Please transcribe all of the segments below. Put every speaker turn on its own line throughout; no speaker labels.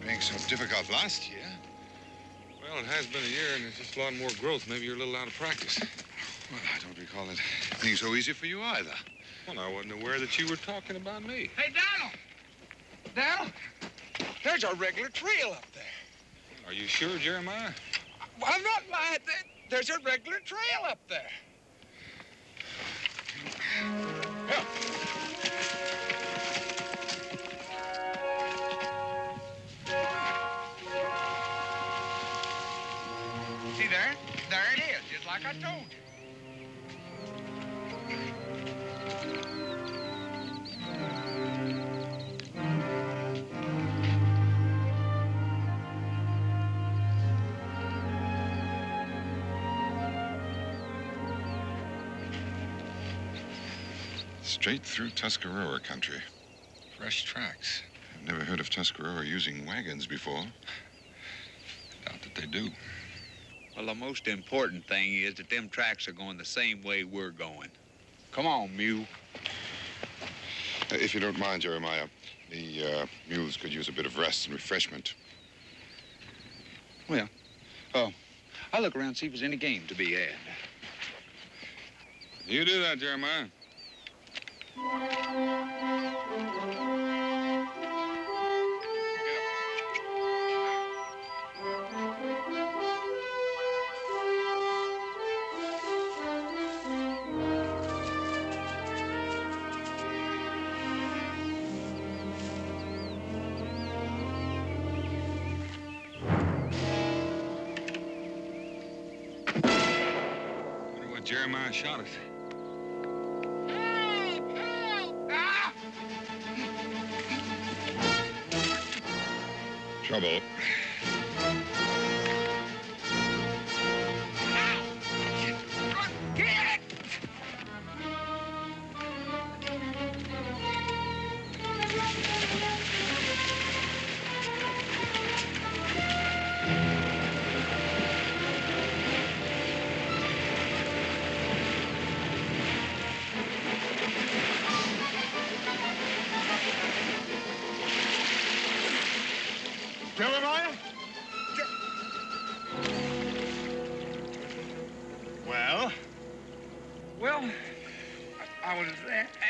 being so difficult last year.
Well, it has been a year, and there's just a lot more growth. Maybe you're a little out of practice.
Well, I don't recall it being so easy for you either.
Well, I wasn't aware that you were talking about me.
Hey, Donald! Donald, there's a regular trail up there.
Are you sure, Jeremiah?
Well, I'm not lying. There's a regular trail up there. Yeah. See there? There it is, just like I told you.
Straight through Tuscarora country.
Fresh tracks.
I've never heard of Tuscarora using wagons before.
Doubt that they do.
Well, the most important thing is that them tracks are going the same way we're going. Come on, mule.
If you don't mind, Jeremiah, the mules could use a bit of rest and refreshment.
Well, I'll look around and see if there's any game to be had.
You do that, Jeremiah. Wonder what Jeremiah shot us.
Trouble.
Get it! Jeremiah? Well, I was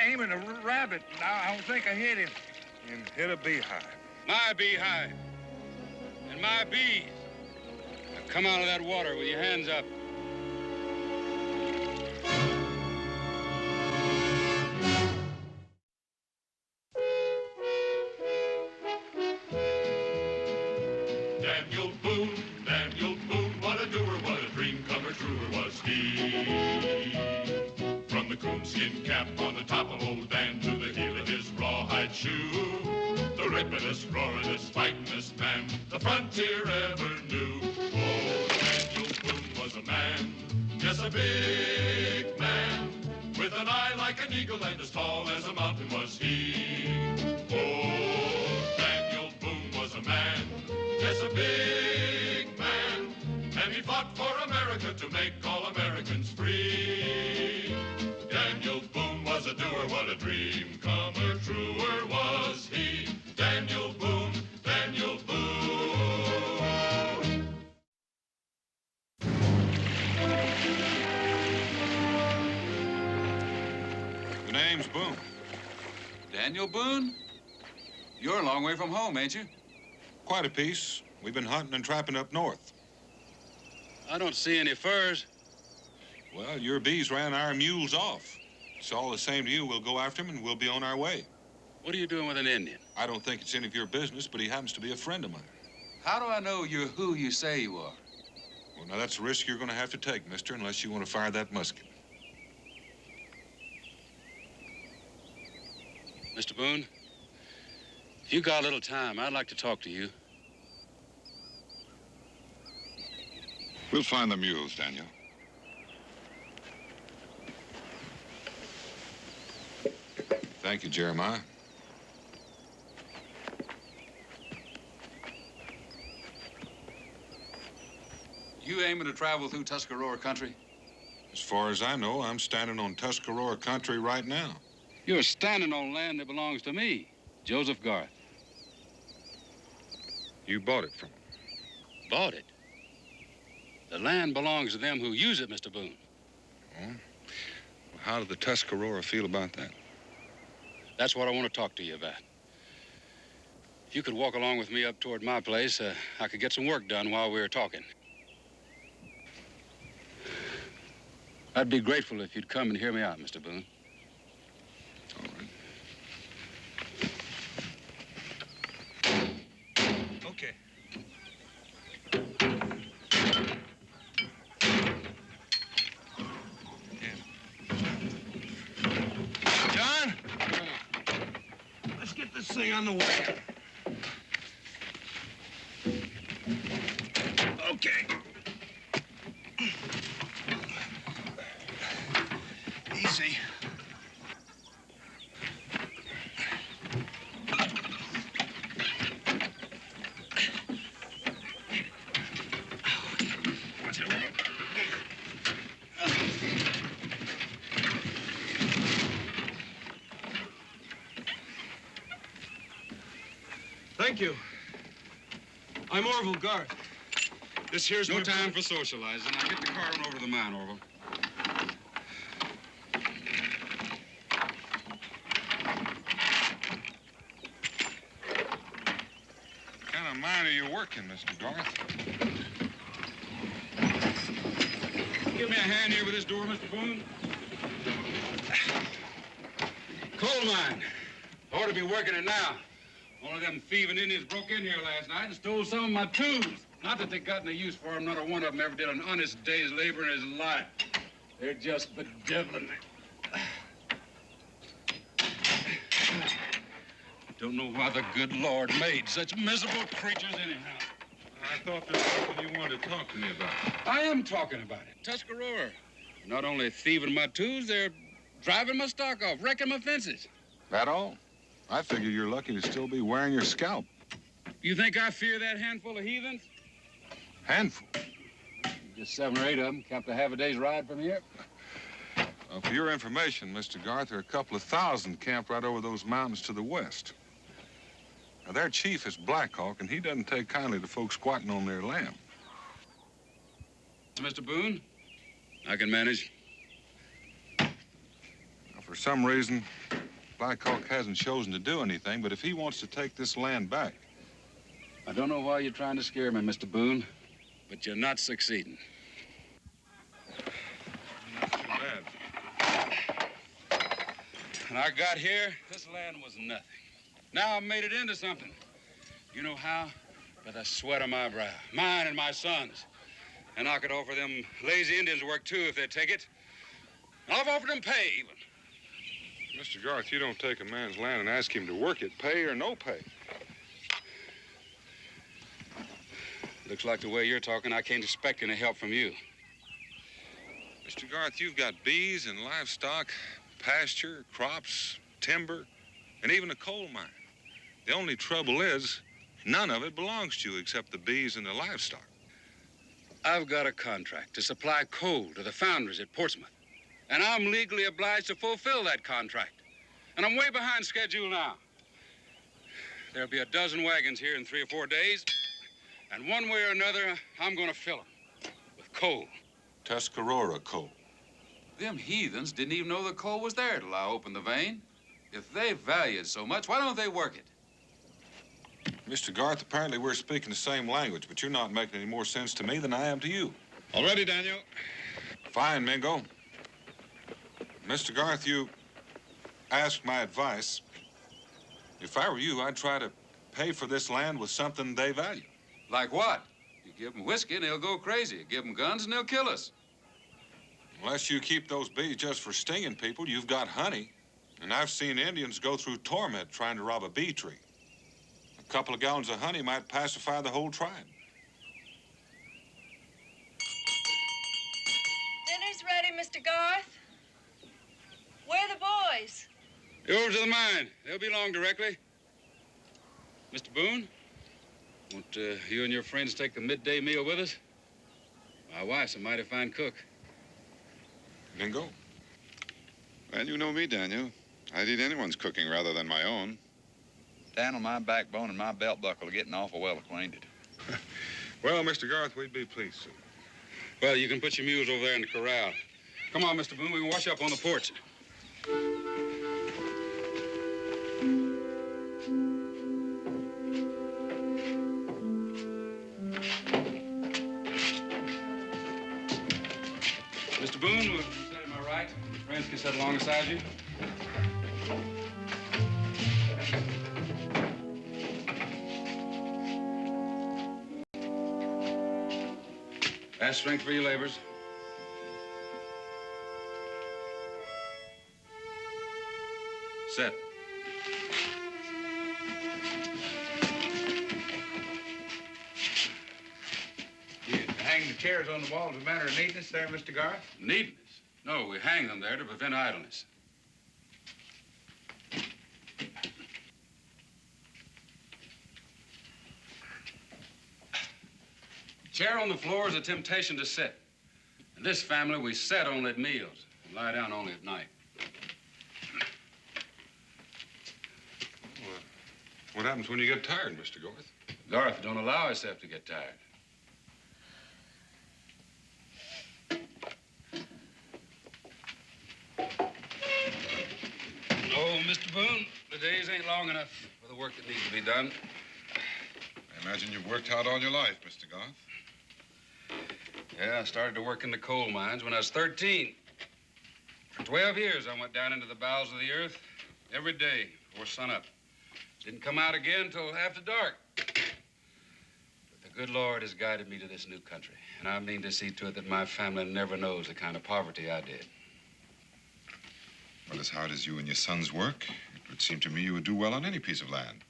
aiming a rabbit, and I don't think I hit him.
And hit a beehive.
My beehive. And my bees. Now come out of that water with your hands up.
Daniel Boone, what a doer, what a dream comer truer was he. From the coonskin cap on the top of old Dan to the heel of his rawhide shoe, the rippin'est, roaring'est, fighting'est man the frontier ever knew. Oh, Daniel Boone was a man, yes, a big man, with an eye like an eagle and as tall as a mountain was he. Oh, Daniel Boone was a man, yes, a big man, and he fought for America to make all Americans free. Daniel Boone was a doer, what a dream comer truer was he. Daniel Boone, Daniel Boone.
The name's Boone.
Daniel Boone? You're a long way from home, ain't you?
Quite a piece. We've been hunting and trapping up north.
I don't see any furs.
Well, your bees ran our mules off. It's all the same to you. We'll go after him and we'll be on our way.
What are you doing with an Indian?
I don't think it's any of your business, but he happens to be a friend of mine.
How do I know you're who you say you are?
Well, now that's a risk you're going to have to take, mister, unless you want to fire that musket.
Mr. Boone, if you got a little time, I'd like to talk to you.
We'll find the mules, Daniel.
Thank you, Jeremiah.
You aiming to travel through Tuscarora country?
As far as I know, I'm standing on Tuscarora country right now.
You're standing on land that belongs to me, Joseph Garth.
You bought it from them.
Bought it. The land belongs to them who use it, Mr. Boone.
Oh? Well, how did the Tuscarora feel about that?
That's what I want to talk to you about. If you could walk along with me up toward my place, I could get some work done while we were talking. I'd be grateful if you'd come and hear me out, Mr. Boone.
All right.
Okay. John, let's get this thing on the way. Okay. Easy.
Thank you. I'm Orville Garth. This here's
No
my
time for socializing. Now get the car on over to the mine, Orville.
What kind of mine are you working, Mr. Garth?
Give me a hand here with this door, Mr. Boone. Coal mine. Ought to be working it now. One of them thieving Indians broke in here last night and stole some of my tools. Not that they got any use for them. Not a one of them ever did an honest day's labor in his life. They're just bedeviling me. Don't know why the good Lord made such miserable creatures anyhow.
I thought there was something you wanted to talk to me about.
I am talking about it. Tuscarora. Not only thieving my tools, they're driving my stock off, wrecking my fences.
That all? I figure you're lucky to still be wearing your scalp.
You think I fear that handful of heathens?
Handful.
Just 7 or 8 of them, camped a half a day's ride from here.
For your information, Mr. Garth, there are a couple of thousand camped right over those mountains to the west. Now, their chief is Black Hawk, and he doesn't take kindly to folks squatting on their land.
Mr. Boone, I can manage.
Now, for some reason, Black Hawk hasn't chosen to do anything, but if he wants to take this land back...
I don't know why you're trying to scare me, Mr. Boone, but you're not succeeding.
Not too bad.
When I got here, this land was nothing. Now I've made it into something. You know how? By the sweat of my brow. Mine and my sons. And I could offer them lazy Indians work, too, if they'd take it. I've offered them pay, even.
Mr. Garth, you don't take a man's land and ask him to work it, pay or no pay.
Looks like the way you're talking, I can't expect any help from you.
Mr. Garth, you've got bees and livestock, pasture, crops, timber, and even a coal mine. The only trouble is, none of it belongs to you except the bees and the livestock.
I've got a contract to supply coal to the foundries at Portsmouth. And I'm legally obliged to fulfill that contract. And I'm way behind schedule now. There'll be a dozen wagons here in 3 or 4 days. And one way or another, I'm going to fill them with coal.
Tuscarora coal.
Them heathens didn't even know the coal was there till I opened the vein. If they value it so much, why don't they work it?
Mr. Garth, apparently we're speaking the same language, but you're not making any more sense to me than I am to you.
All ready, Daniel?
Fine, Mingo. Mr. Garth, you asked my advice. If I were you, I'd try to pay for this land with something they value.
Like what? You give them whiskey and they'll go crazy. You give them guns and they'll kill us.
Unless you keep those bees just for stinging people, you've got honey. And I've seen Indians go through torment trying to rob a bee tree. A couple of gallons of honey might pacify the whole tribe.
Dinner's ready, Mr. Garth. Where are the boys?
They're over to the mine. They'll be along directly. Mr. Boone, won't you and your friends take the midday meal with us? My wife's a mighty fine cook.
Mingo?
Well, you know me, Daniel. I'd eat anyone's cooking rather than my own.
down on my backbone and my belt buckle are getting awful well acquainted.
Well, Mr. Garth, we'd be pleased to.
Well, you can put your mules over there in the corral. Come on, Mr. Boone, we can wash up on the porch. Mr. Boone, will you sit at my right? Your friends can sit alongside you. That's strength for your labors. Set.
You hang the chairs on the wall as a matter of neatness there, Mr. Garth?
Neatness? No, we hang them there to prevent idleness. Chair on the floor is a temptation to sit. In this family, we sit only at meals and lie down only at night.
What happens when you get tired, Mr. Garth?
Garth don't allow himself to get tired. Oh, Mr. Boone, the days ain't long enough for the work that needs to be done.
I imagine you've worked hard all your life, Mr. Garth.
Yeah, I started to work in the coal mines when I was 13. For 12 years, I went down into the bowels of the earth every day before sunup. Didn't come out again till after dark. But the good Lord has guided me to this new country, and I mean to see to it that my family never knows the kind of poverty I did.
Well, as hard as you and your sons work, it would seem to me you would do well on any piece of land.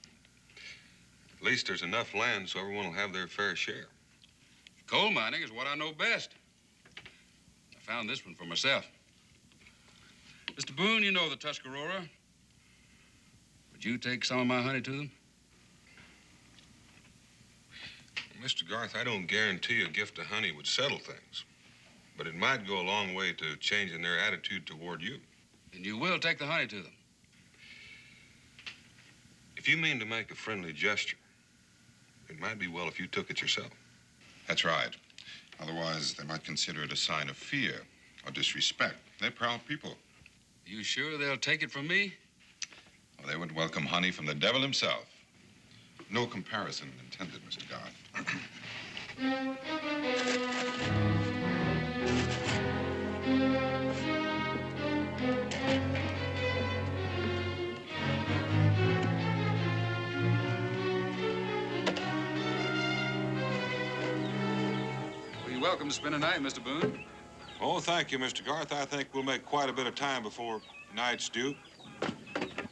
At least there's enough land so everyone will have their fair share.
Coal mining is what I know best. I found this one for myself. Mr. Boone, you know the Tuscarora. Would you take some of my honey to them?
Mr. Garth, I don't guarantee a gift of honey would settle things, but it might go a long way to changing their attitude toward you.
And you will take the honey to them.
If you mean to make a friendly gesture, it might be well if you took it yourself.
That's right. Otherwise, they might consider it a sign of fear or disrespect. They're proud people.
You sure they'll take it from me?
Well, they would welcome honey from the devil himself. No comparison intended, Mr. Garth.
You're welcome to spend a night, Mr. Boone.
Oh, thank you, Mr. Garth. I think we'll make quite a bit of time before night's due.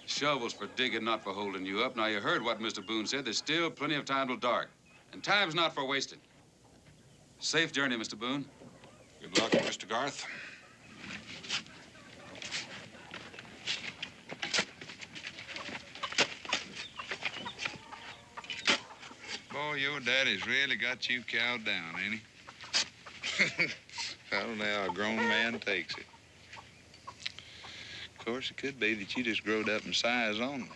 Shovels for digging, not for holding you up. Now, you heard what Mr. Boone said. There's still plenty of time till dark. And time's not for wasting. Safe journey, Mr. Boone.
Good luck, Mr. Garth.
Boy, your daddy's really got you cowed down, ain't he? I don't know how a grown man takes it. Of course, it could be that you just growed up in size only.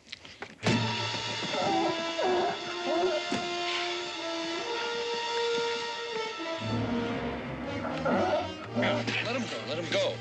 Let him go, let him go.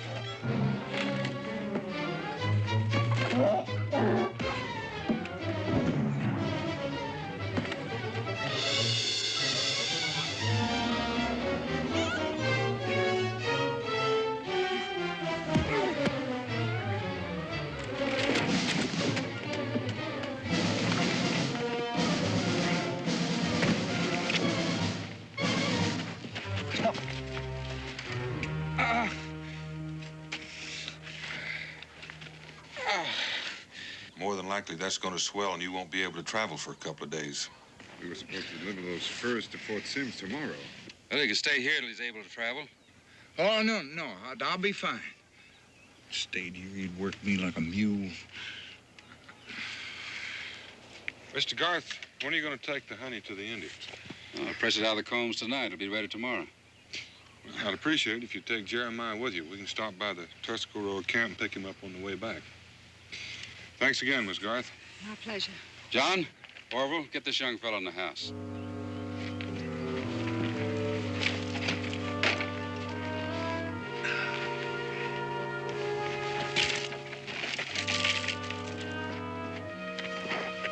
More than likely, that's going to swell, and you won't be able to travel for a couple of days.
We were supposed to deliver those furs to Fort Sims tomorrow.
Well, he can stay here till he's able to travel.
Oh, no. I'll be fine. Stayed here, he'd work me like a mule.
Mr. Garth, when are you going to take the honey to the Indians?
I'll press it out of the combs tonight. It'll be ready tomorrow.
I'd appreciate it if you'd take Jeremiah with you. We can stop by the Tuscarora camp and pick him up on the way back. Thanks again, Miss Garth.
My pleasure.
John, Orville, get this young fellow in the house.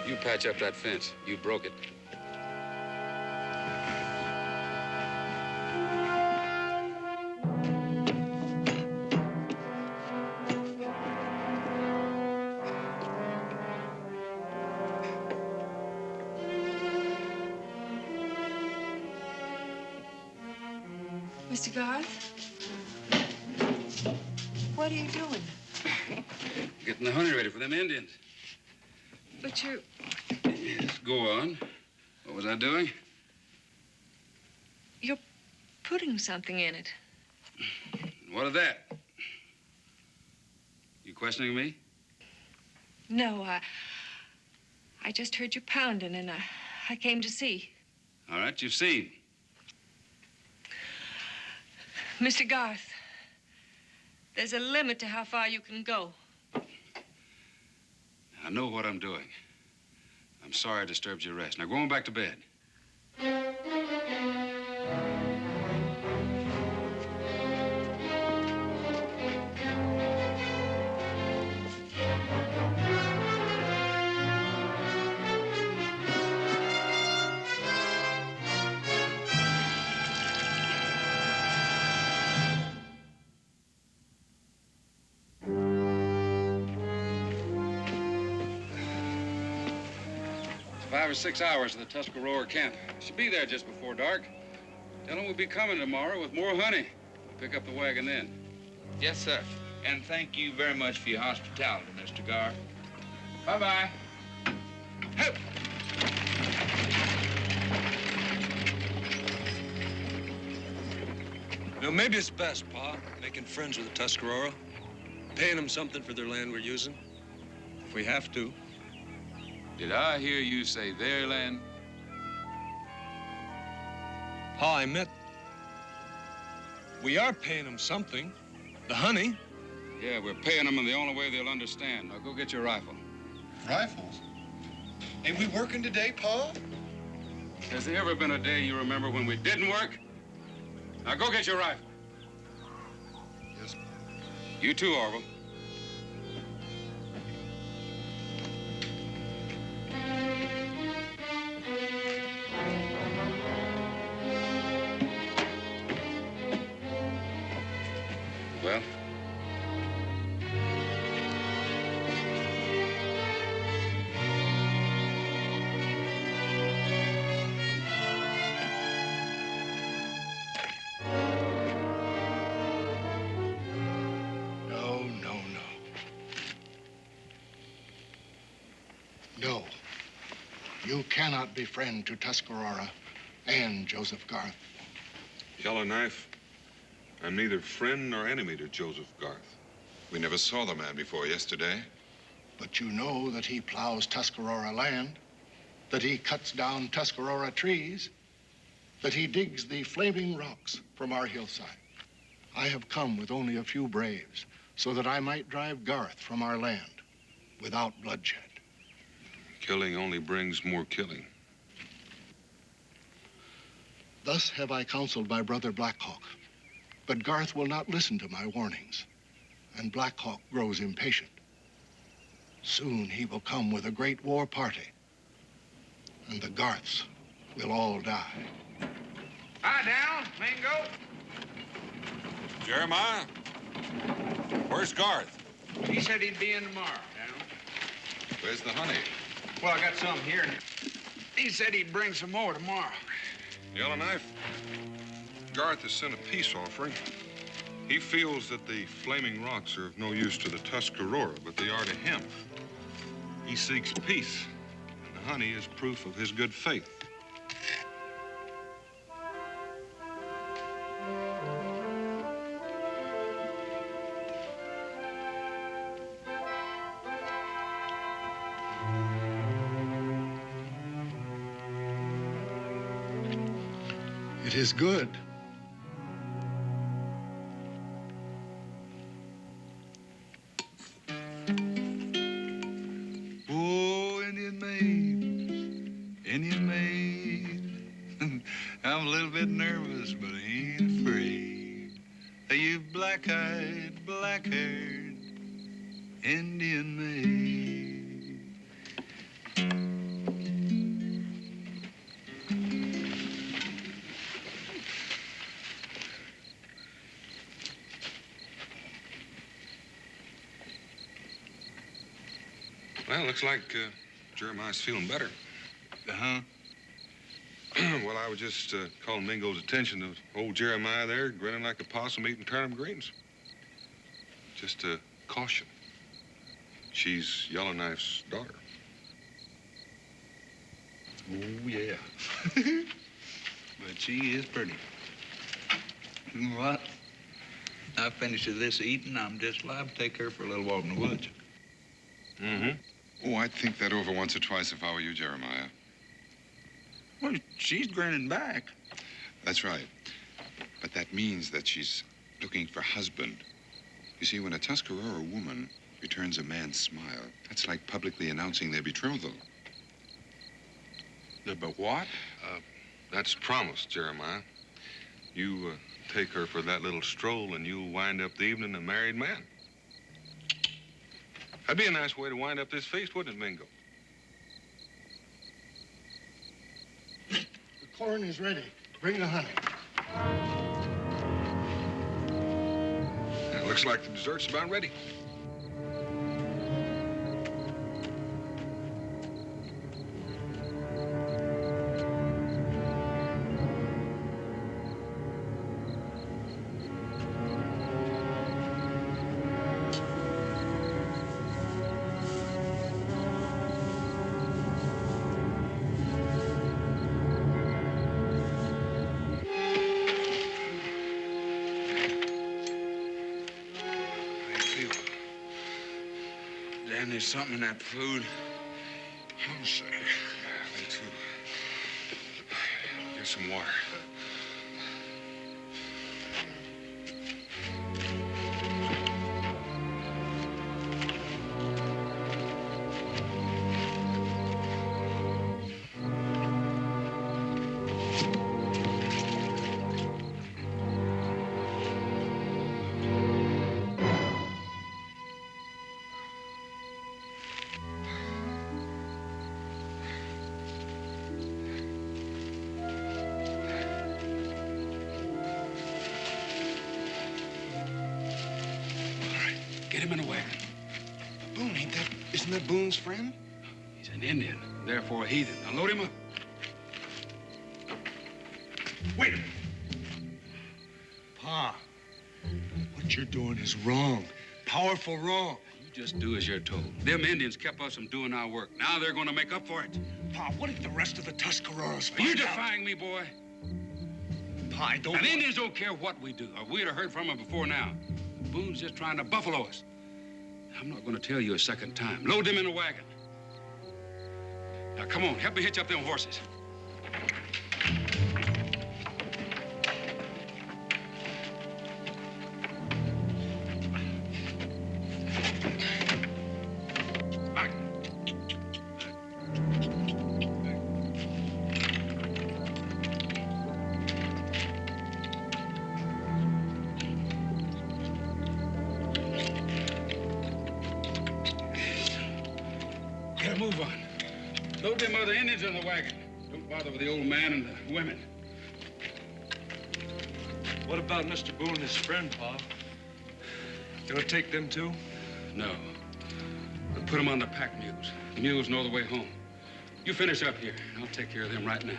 You patch up that fence. You broke it.
Mr. Garth? What are you doing?
Getting the honey ready for them Indians.
But you're...
Yes, go on. What was I doing?
You're putting something in it.
What of that? You questioning me?
No, I just heard you pounding, and I came to see.
All right, you've seen.
Mr. Garth, there's a limit to how far you can go.
I know what I'm doing. I'm sorry I disturbed your rest. Now go on back to bed. It's 5 or 6 hours to the Tuscarora camp. Should be there just before dark. Tell them we'll be coming tomorrow with more honey. We'll pick up the wagon then.
Yes, sir. And thank you very much for your hospitality, Mr. Garth. Bye-bye. Hup.
You know, maybe it's best, Pa, making friends with the Tuscarora, paying them something for their land we're using, if we have to.
Did I hear you say their land?
Pa, I meant we are paying them something. The honey.
Yeah, we're paying them in the only way they'll understand. Now go get your rifle.
Rifles?
Ain't we working today, Pa?
Has there ever been a day you remember when we didn't work? Now go get your rifle.
Yes.
You too, Orville. Well?
No, no, no. No. You cannot be friend to Tuscarora and Joseph Garth.
Yellowknife, I'm neither friend nor enemy to Joseph Garth.
We never saw the man before yesterday.
But you know that he plows Tuscarora land, that he cuts down Tuscarora trees, that he digs the flaming rocks from our hillside. I have come with only a few braves so that I might drive Garth from our land without bloodshed.
Killing only brings more killing.
Thus have I counseled my brother Blackhawk, but Garth will not listen to my warnings, and Blackhawk grows impatient. Soon he will come with a great war party, and the Garths will all die.
Hi, down, Mingo.
Jeremiah, where's Garth?
He said he'd be in tomorrow, down.
Where's the honey?
Well, I got some here. He said he'd bring some more tomorrow.
Yellowknife, Garth has sent a peace offering. He feels that the flaming rocks are of no use to the Tuscarora, but they are to him. He seeks peace, and the honey is proof of his good faith.
It is good.
Oh, Indian maid,
jealous, but I ain't afraid of you black-eyed, black-haired Indian maid.
Well, looks like Jeremiah's feeling better.
Uh-huh.
Well, I was just calling Mingo's attention to old Jeremiah there, grinning like a possum eating turnip greens. Just a caution. She's Yellowknife's daughter.
Oh, yeah. But she is pretty. You know what? I finish this eating, I'm just liable to take her for a little walk in the woods.
Mm-hmm.
Oh, I'd think that over once or twice if I were you, Jeremiah.
Well, she's grinning back.
That's right. But that means that she's looking for husband. You see, when a Tuscarora woman returns a man's smile, that's like publicly announcing their betrothal.
But what?
That's promised, Jeremiah. You take her for that little stroll and you'll wind up the evening a married man. That'd be a nice way to wind up this feast, wouldn't it, Mingo?
The corn is ready. Bring the honey.
It looks like the dessert's about ready.
Dan, there's something in that food.
I'm sorry. Me too. Get some water.
Get him in the wagon.
Boone, isn't that Boone's friend?
He's an Indian, therefore a heathen. Now load him up.
Wait a minute. Pa, what you're doing is wrong. Powerful wrong.
You just do as you're told. Them Indians kept us from doing our work. Now they're going to make up for it.
Pa, what if the rest of the Tuscaroras
Are you
find out?
defying me, boy?
Pa, I don't
And
want-
Indians don't care what we do. Or we'd have heard from them before now. Boone's just trying to buffalo us. I'm not going to tell you a second time. Load them in the wagon. Now, come on. Help me hitch up them horses. Get a move on. Load them other Indians in the wagon. Don't bother with the old man and the women.
What about Mr. Boone and his friend, Pa? Gonna take them too?
No. We'll put them on the pack mules. The mules know the way home. You finish up here. I'll take care of them right now.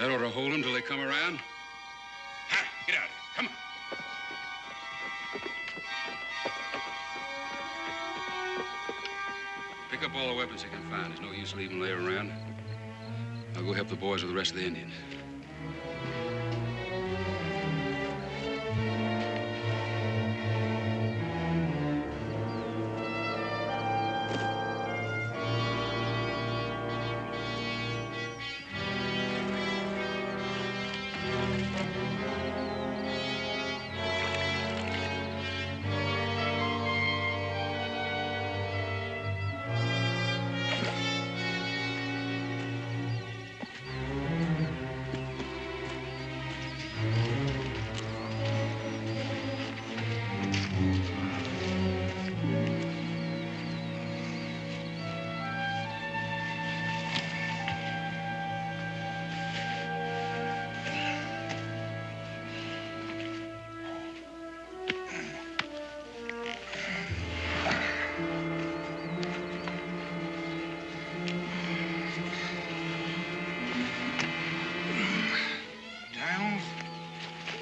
That ought to hold them till they come around. Hi, get out of here. Come on. Pick up all the weapons you can find. There's no use leaving them laying around. I'll go help the boys with the rest of the Indians.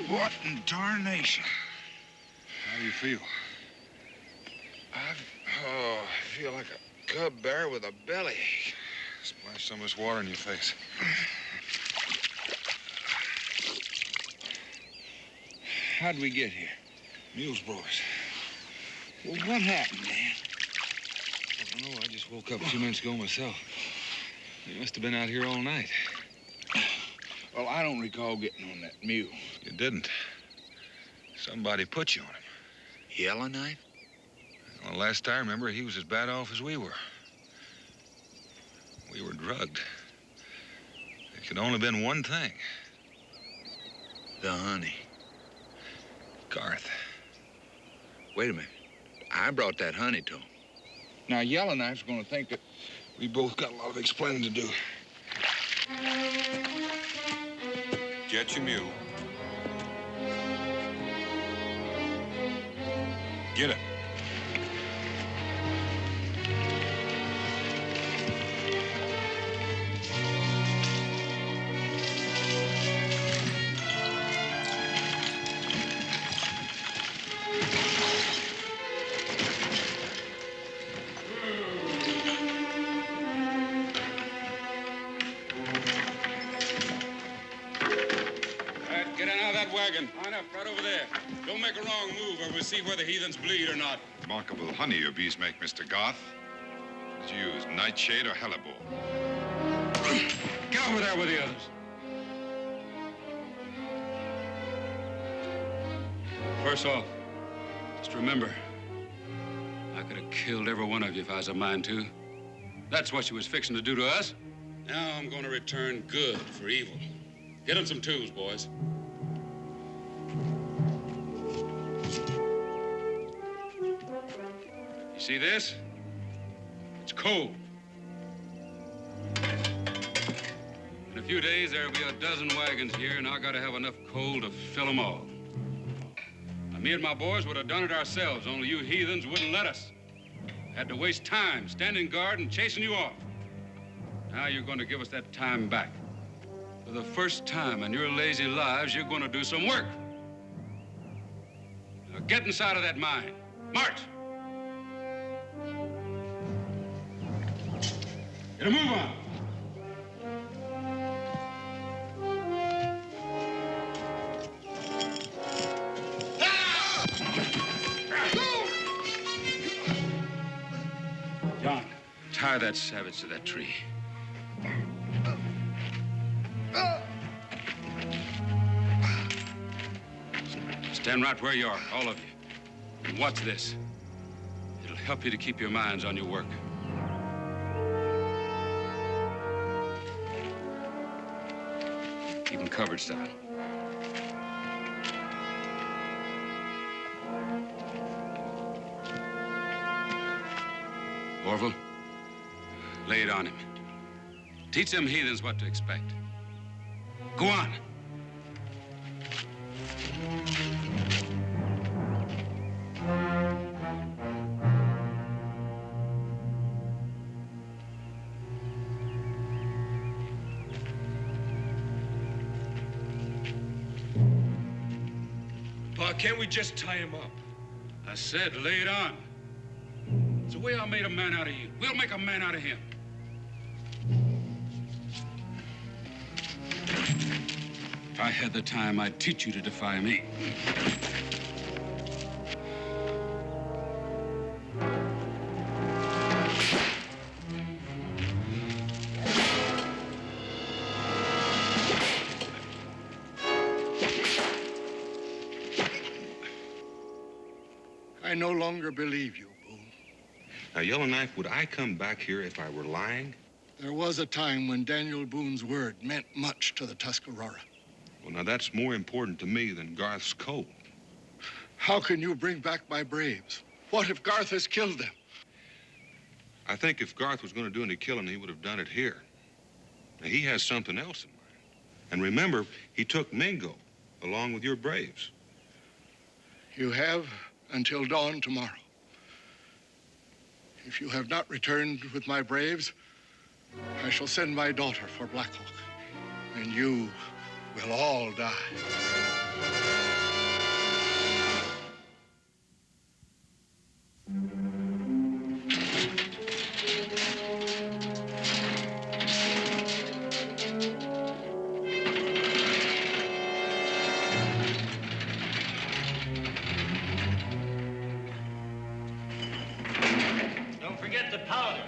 What in tarnation?
How do you feel?
I feel like a cub bear with a bellyache.
Splash some of this water in your face.
How'd we get here?
Mules brought us.
Well, what happened, Dan?
I don't know. I just woke up a few minutes ago myself. You must have been out here all night.
Well, I don't recall getting on that mule.
You didn't. Somebody put you on him.
Yellowknife?
Well, last I remember, he was as bad off as we were. We were drugged. It could only been one thing.
The honey.
Garth.
Wait a minute. I brought that honey to him. Now, Yellowknife's gonna think that
We both got a lot of explaining to do. Get your mule. Get it.
Wagon. Line up right over there. Don't make a wrong move or we'll see where the heathens bleed or not.
Remarkable honey your bees make, Mr. Garth. Did you use nightshade or hellebore?
Get over there with the others. First off, just remember, I could have killed every one of you if I was a mind to. That's what you was fixing to do to us. Now I'm going to return good for evil. Get them some tools, boys. You see this? It's coal. In a few days, there'll be a dozen wagons here, and I gotta have enough coal to fill them all. Now, me and my boys would have done it ourselves, only you heathens wouldn't let us. Had to waste time standing guard and chasing you off. Now you're gonna give us that time back. For the first time in your lazy lives, you're gonna do some work. Now get inside of that mine. March! Get a move on. John, tie that savage to that tree. Stand right where you are, all of you. And watch this. It'll help you to keep your minds on your work. Keep them covered style. Orville, lay it on him. Teach them heathens what to expect. Go on.
can't we just tie him up?
I said lay it on. It's the way I made a man out of you. We'll make a man out of him. If I had the time, I'd teach you to defy me.
I no longer believe you, Boone.
Now, Yellowknife, would I come back here if I were lying?
There was a time when Daniel Boone's word meant much to the Tuscarora.
Well, now, that's more important to me than Garth's coal.
How can you bring back my braves? What if Garth has killed them?
I think if Garth was going to do any killing, he would have done it here. Now, he has something else in mind. And remember, he took Mingo along with your braves.
You have until dawn tomorrow. If you have not returned with my braves, I shall send my daughter for Black Hawk, and you will all die.
Don't forget the powder.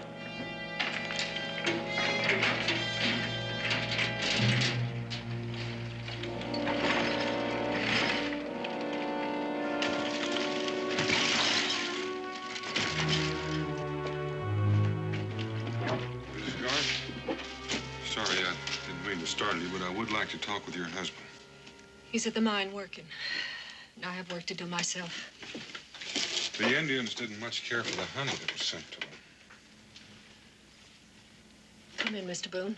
Mrs. Garth? Sorry, I didn't mean to startle you, but I would like to talk with your husband.
He's at the mine working. And I have work to do myself.
The Indians didn't much care for the honey that was sent to them.
Come in, Mr. Boone.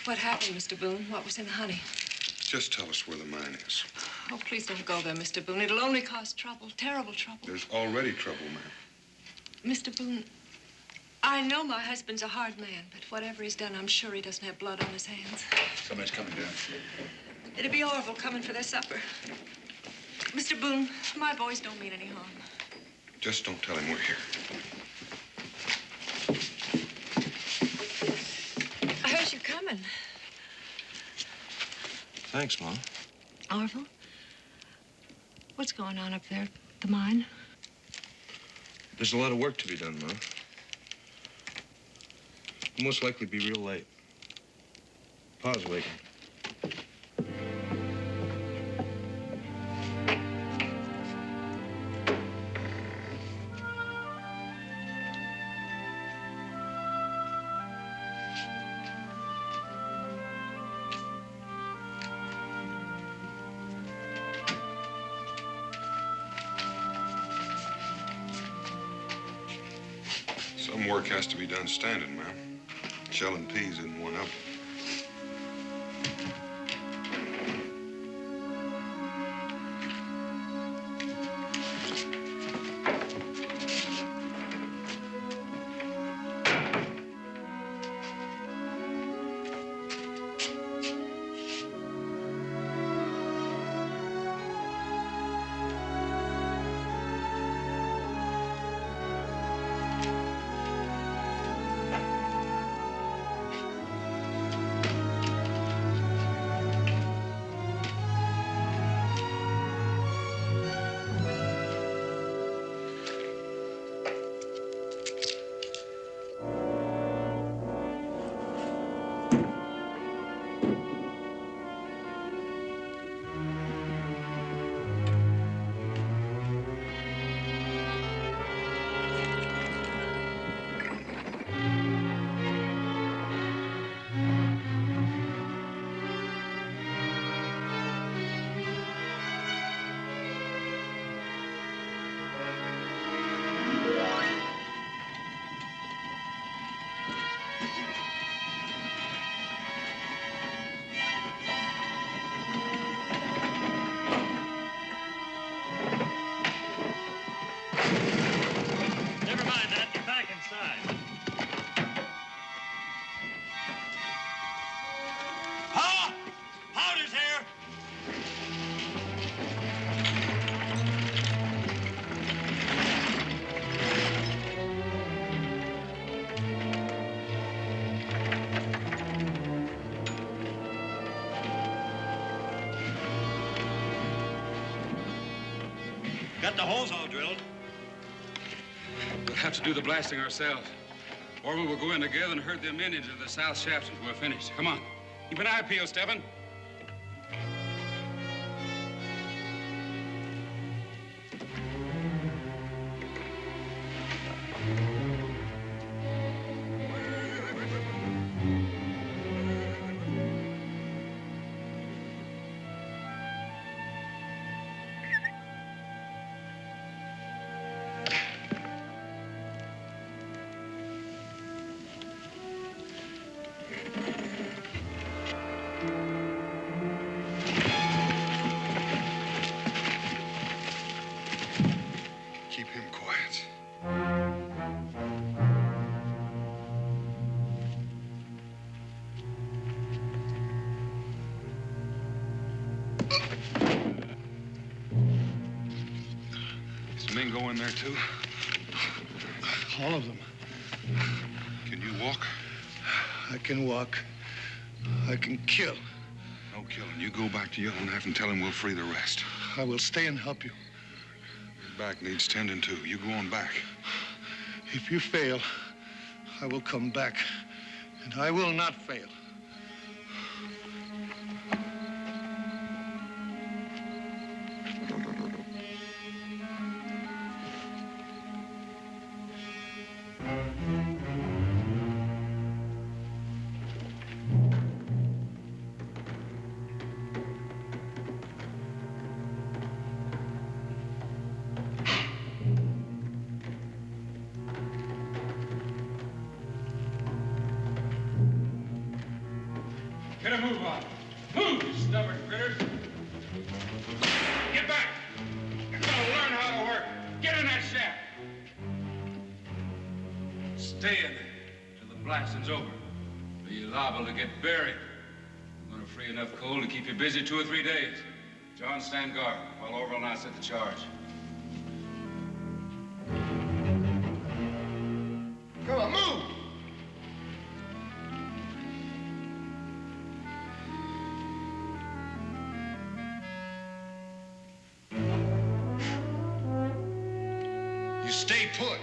What happened, Mr. Boone? What was in the honey?
Just tell us where the mine is.
Oh, please don't go there, Mr. Boone. It'll only cause trouble, terrible trouble.
There's already trouble, ma'am.
Mr. Boone, I know my husband's a hard man, but whatever he's done, I'm sure he doesn't have blood on his hands.
Somebody's coming down.
It'd be horrible coming for their supper. Mr. Boone, my boys don't mean any harm.
Just don't tell him we're here.
I heard you coming.
Thanks, Mom.
Orville, what's going on up there at the mine?
There's a lot of work to be done, Mom. We'll most likely be real late. Pa's waiting.
Some work has to be done standing, ma'am. Shelling peas isn't one of them.
Got the holes all drilled.
We'll have to do the blasting ourselves. Or we will go in together and herd them Indians into the south shafts until we're finished. Come on. Keep an eye peeled, Stephen.
Keep him quiet.
These men go in there, too?
All of them.
Can you walk?
I can walk. I can kill.
No killing. You go back to Yellowknife and tell him we'll free the rest.
I will stay and help you.
Your back needs tending to. You go on back.
If you fail, I will come back. And I will not fail.
Get a move on. Move, you stubborn critters. Get back. You're gonna learn how to work. Get in that shaft. Stay in there till the blasting's over. Or you're liable to get buried. I'm gonna free enough coal to keep you busy 2 or 3 days. John, stand guard while Orville and I set the charge.
Come on, move! You stay put.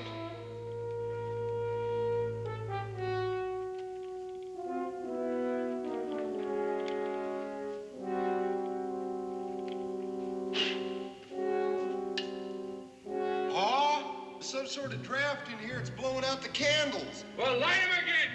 Pa, there's some sort of draft in here. It's blowing out the candles.
Well, light him again.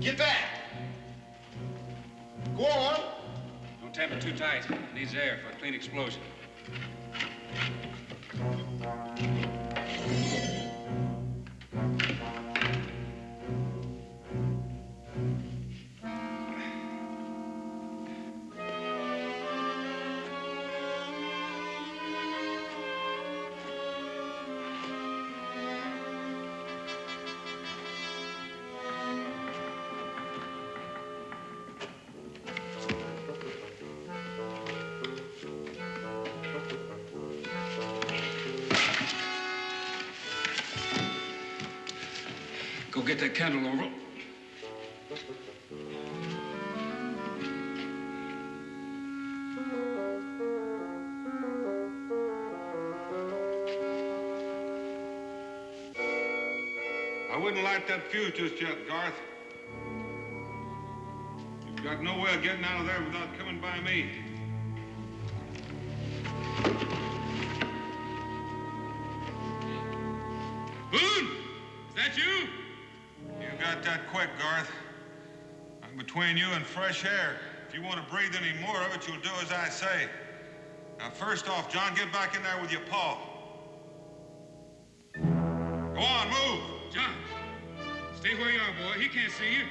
Get back. Go on.
Don't tamp it too tight. It needs air for a clean explosion. Go get that candle, Orville.
I wouldn't light that fuse just yet, Garth. You've got no way of getting out of there without coming by me.
Boone! Is that you?
You got that quick, Garth. I'm between you and fresh air. If you want to breathe any more of it, you'll do as I say. Now, first off, John, get back in there with your paw. Go on, move.
John, stay where you are, boy. He can't see you.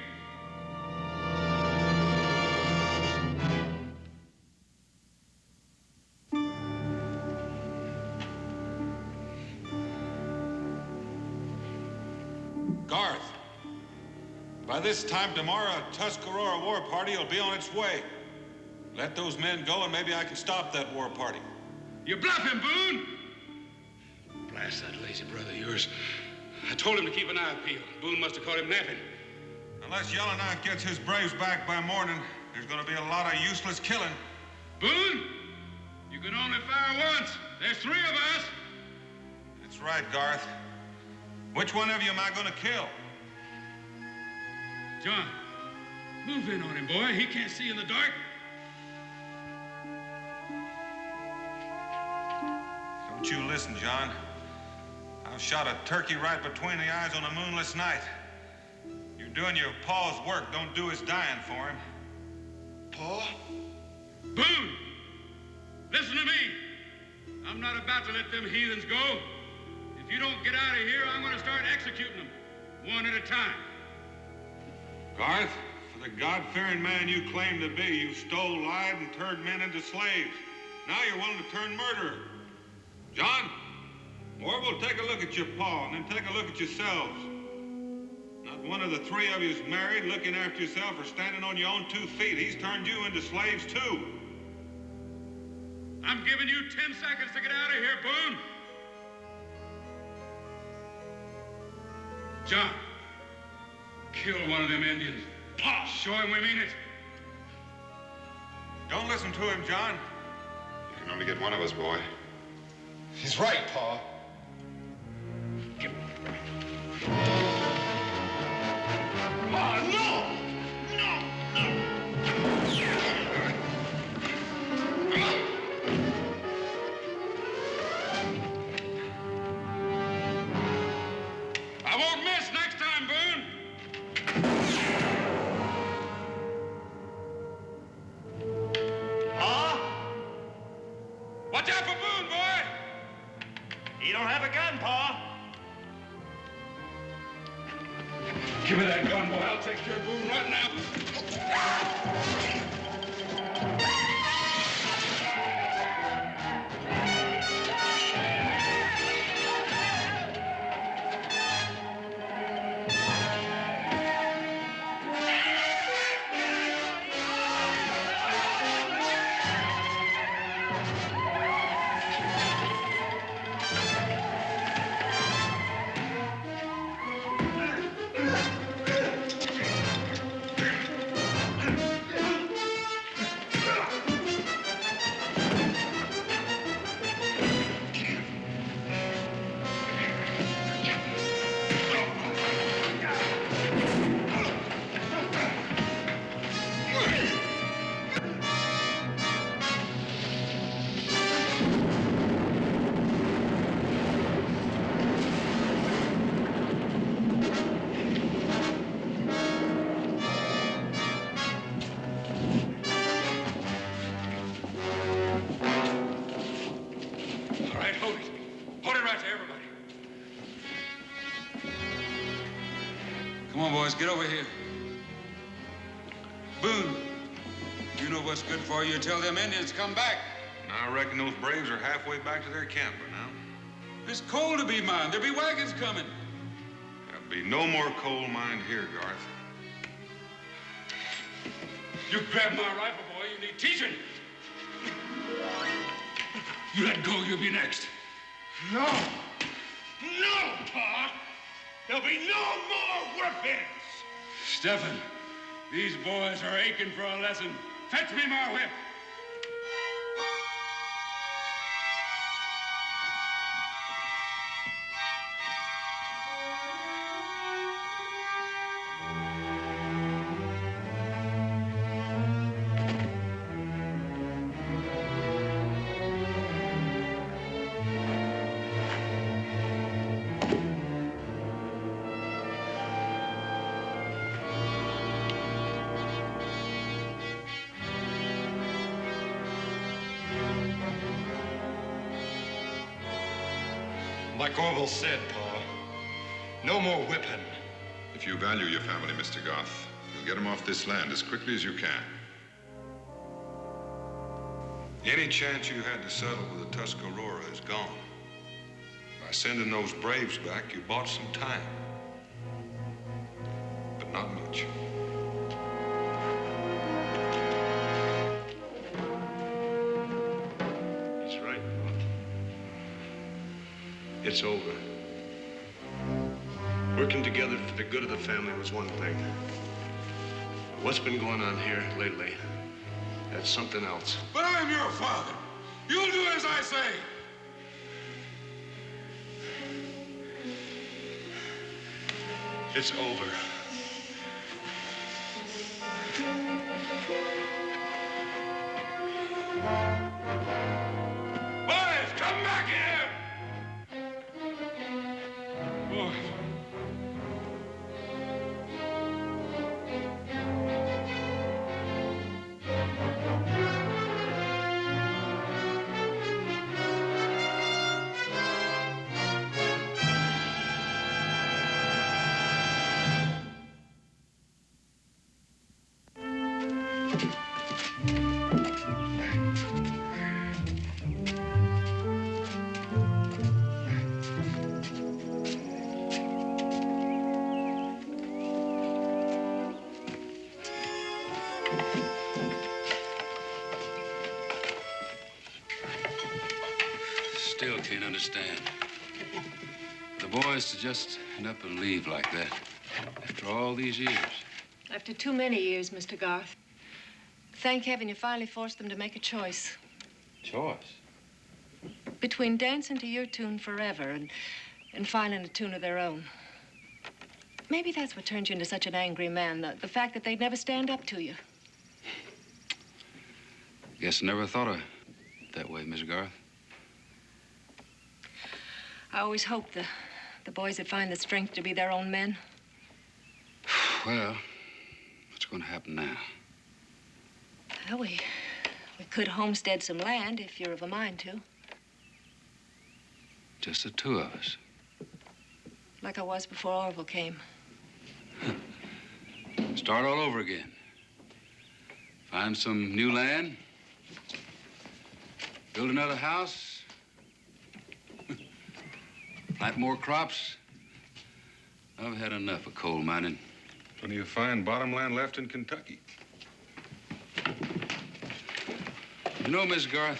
Garth, By this time tomorrow, a Tuscarora war party will be on its way. Let those men go and maybe I can stop that war party.
You're bluffing, Boone! Blast that lazy brother of yours. I told him to keep an eye peeled. Boone must have caught him napping.
Unless Yellowknife gets his braves back by morning, there's going to be a lot of useless killing.
Boone, you can only fire once. There's 3 of us.
That's right, Garth. Which one of you am I going to kill?
John, move in on him, boy. He can't see in the dark.
Don't you listen, John. I've shot a turkey right between the eyes on a moonless night. You're doing your paw's work. Don't do his dying for him.
Pa?
Boone, listen to me. I'm not about to let them heathens go. If you don't get out of here, I'm going to start executing them, one at a time.
Garth, for the God-fearing man you claim to be, you stole, lied, and turned men into slaves. Now you're willing to turn murderer. John, Orv will take a look at your paw, and then take a look at yourselves. Not one of the 3 of you is married, looking after yourself, or standing on your own 2 feet. He's turned you into slaves, too.
I'm giving you 10 seconds to get out of here, Boone. John, kill one of them Indians. Pa, show him we mean it.
Don't listen to him, John.
You can only get one of us, boy.
He's right, Pa.
Oh, no! No!
I won't miss next time, Boone.
Pa?
Watch out for Boone, boy.
He don't have a gun, Pa.
Give me that gun, boy. I'll take care of Boone right now.
Come on, boys, get over here. Boone, you know what's good for you. Tell them Indians come back.
I reckon those braves are halfway back to their camp by now.
It's coal to be mined. There'll be wagons coming.
There'll be no more coal mined here, Garth.
You grab my rifle, boy. You need teaching. You let go, you'll be next.
No! No, Pa! There'll be no more whippings!
Stephen, these boys are aching for a lesson. Fetch me my whip.
Like Orville said, Pa, no more whipping.
If you value your family, Mr. Goth, you'll get them off this land as quickly as you can.
Any chance you had to settle with the Tuscarora is gone. By sending those braves back, you bought some time. But
Not much.
He's right, Pa. It's over. Working together for the good of the family was one thing. What's been going on here lately, that's something else.
But I'm your father. You'll do as I say.
It's over.
Boys, come back here! Boys.
Still can't understand. The boys to just end up and leave like that after all these years.
After too many years, Mr. Garth. Thank heaven you finally forced them to make a choice.
Choice?
Between dancing to your tune forever and finding a tune of their own. Maybe that's what turned you into such an angry man, the fact that they'd never stand up to you.
Guess I never thought of it that way, Miss Garth.
I always hoped the boys would find the strength to be their own men.
Well, what's going to happen now?
Well, we could homestead some land if you're of a mind to.
Just the two of us.
Like I was before Orville came.
Start all over again. Find some new land. Build another house. Plant more crops. I've had enough of coal mining.
Plenty of fine bottomland left in Kentucky.
You know, Miss Garth,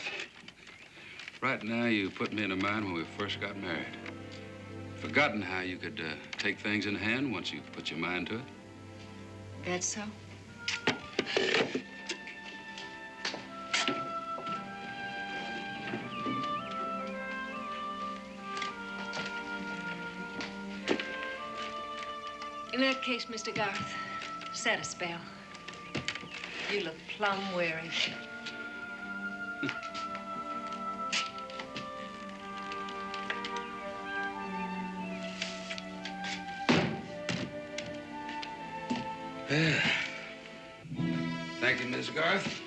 right now you put me in a mind when we first got married. Forgotten how you could take things in hand once you put your mind to it.
That's so? In that case, Mr. Garth, set a spell. You look plumb weary.
Thank you, Miss Garth.